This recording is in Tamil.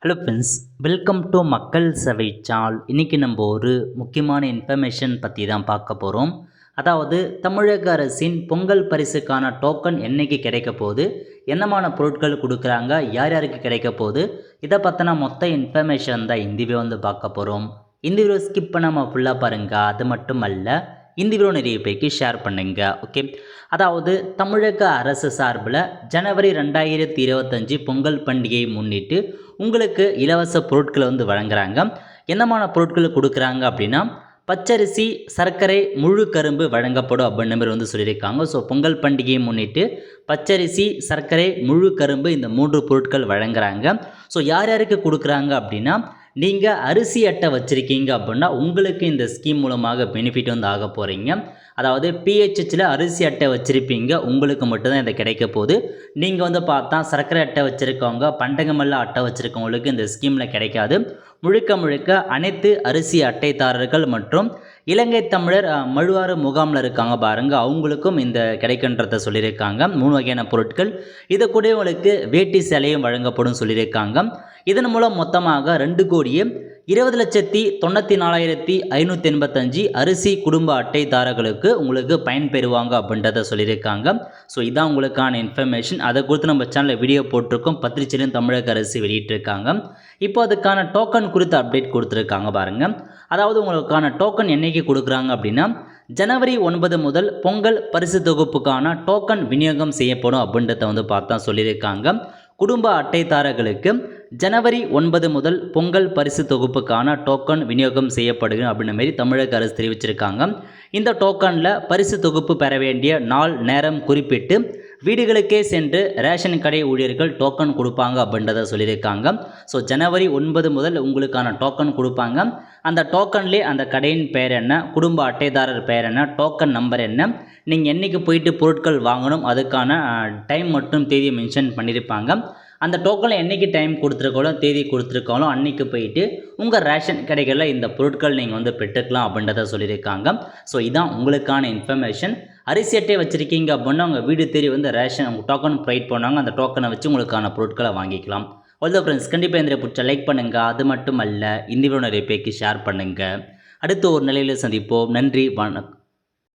ஹலோ ஃப்ரெண்ட்ஸ், வெல்கம் டு மக்கள் சேவை சேனல். இன்றைக்கி நம்ம ஒரு முக்கியமான இன்ஃபர்மேஷன் பற்றி தான் பார்க்க போகிறோம். அதாவது தமிழக அரசின் பொங்கல் பரிசுக்கான டோக்கன் என்னைக்கு கிடைக்க போகுது, என்னமான பொருட்கள் கொடுக்குறாங்க, யார் யாருக்கு கிடைக்க போகுது, இதை பற்றின மொத்த இன்ஃபர்மேஷன் தான் இந்த வீடியோ பார்க்க போகிறோம். இந்த வீடியோ ஸ்கிப் பண்ணாமல் ஃபுல்லாக பாருங்கள். அது மட்டும் அல்ல, இந்த வீடியோ நிறைய பேருக்கு ஷேர் பண்ணுங்க. ஓகே, அதாவது தமிழக அரசு சார்பில் ஜனவரி 2025 பொங்கல் பண்டிகையை முன்னிட்டு உங்களுக்கு இலவச பொருட்களை வழங்குறாங்க. என்னமான பொருட்கள் கொடுக்குறாங்க அப்படின்னா, பச்சரிசி, சர்க்கரை, முழு கரும்பு வழங்கப்படும் அப்படின்னு மாதிரி சொல்லியிருக்காங்க. ஸோ பொங்கல் பண்டிகையை முன்னிட்டு பச்சரிசி, சர்க்கரை, முழு கரும்பு இந்த 3 பொருட்கள் வழங்குறாங்க. ஸோ யார் யாருக்கு கொடுக்குறாங்க அப்படின்னா, நீங்கள் அரிசி அட்டை வச்சுருக்கீங்க அப்படின்னா உங்களுக்கு இந்த ஸ்கீம் மூலமாக பெனிஃபிட் ஆக போகிறீங்க. அதாவது பிஹெச்சில் அரிசி அட்டை வச்சுருப்பீங்க, உங்களுக்கு மட்டும்தான் இதை கிடைக்க போகுது. நீங்கள் பார்த்தா சர்க்கரை அட்டை வச்சுருக்கவங்க, பண்டகமல்ல அட்டை வச்சுருக்கவங்களுக்கு இந்த ஸ்கீமில் கிடைக்காது. முழுக்க அனைத்து அரிசி அட்டைதாரர்கள் மற்றும் இலங்கை தமிழர் மழுவாறு முகாமில் இருக்காங்க பாருங்கள், அவங்களுக்கும் இந்த கிடைக்கின்றத சொல்லியிருக்காங்க. 3 வகையான பொருட்கள். இதை கூட உங்களுக்கு வேட்டி சேலையும் வழங்கப்படும் சொல்லியிருக்காங்க. இதன் மூலம் மொத்தமாக 2,20,94,585 அரிசி குடும்ப அட்டைதாரர்களுக்கு உங்களுக்கு பயன்பெறுவாங்க அப்படின்றத சொல்லியிருக்காங்க. ஸோ இதான் உங்களுக்கான இன்ஃபர்மேஷன். அதை குறித்து நம்ம சேனலில் வீடியோ போட்டிருக்கோம். பத்திரிகையிலும் தமிழக அரசு வெளியிட்டிருக்காங்க. இப்போ அதுக்கான டோக்கன் குறித்து அப்டேட் கொடுத்துருக்காங்க பாருங்கள். அதாவது உங்களுக்கான டோக்கன் என்னைக்கு கொடுக்குறாங்க அப்படின்னா, ஜனவரி 9 முதல் பொங்கல் பரிசு தொகுப்புக்கான டோக்கன் விநியோகம் செய்யப்படும் அப்படின்றத பார்த்தா சொல்லியிருக்காங்க. குடும்ப அட்டைதாரர்களுக்கு ஜனவரி 9 முதல் பொங்கல் பரிசு தொகுப்புக்கான டோக்கன் விநியோகம் செய்யப்படுகிறது அப்படின்ற மாரி தமிழக அரசு தெரிவிச்சிருக்காங்க. இந்த டோக்கனில் பரிசு தொகுப்பு பெற வேண்டிய நாள், நேரம் குறிப்பிட்டு வீடுகளுக்கே சென்று ரேஷன் கடை ஊழியர்கள் டோக்கன் கொடுப்பாங்க அப்படின்றத சொல்லியிருக்காங்க. ஸோ ஜனவரி 9 முதல் உங்களுக்கான டோக்கன் கொடுப்பாங்க. அந்த டோக்கன்லேயே அந்த கடையின் பெயர் என்ன, குடும்ப அட்டைதாரர் பெயர் என்ன, டோக்கன் நம்பர் என்ன, நீங்கள் என்றைக்கு போயிட்டு பொருட்கள் வாங்கணும், அதுக்கான டைம் மற்றும் தேதியை மென்ஷன் பண்ணியிருப்பாங்க. அந்த டோக்கனில் என்றைக்கு டைம் கொடுத்துருக்காலும் தேதி கொடுத்துருக்காலும் அன்றைக்கி போயிட்டு உங்கள் ரேஷன் கடைகளில் இந்த பொருட்கள் நீங்கள் பெற்றுக்கலாம் அப்படின்றத சொல்லியிருக்காங்க. ஸோ இதான் உங்களுக்கான இன்ஃபர்மேஷன். அரிசி அட்டை வச்சுருக்கீங்க அப்படின்னா உங்கள் வீடு தேடி ரேஷன் உங்கள் டோக்கன் ப்ரொவைட் பண்ணுவாங்க. அந்த டோக்கனை வச்சு உங்களுக்கான பொருட்களை வாங்கிக்கலாம். அவ்வளோ ஃப்ரெண்ட்ஸ், கண்டிப்பாக இந்த பிடிச்ச லைக் பண்ணுங்கள். அது மட்டும் அல்ல, இந்த வீடியோ நிறைய பேருக்கு ஷேர் பண்ணுங்கள். அடுத்து ஒரு நிலையில் சந்திப்போம். நன்றி, வணக்கம்.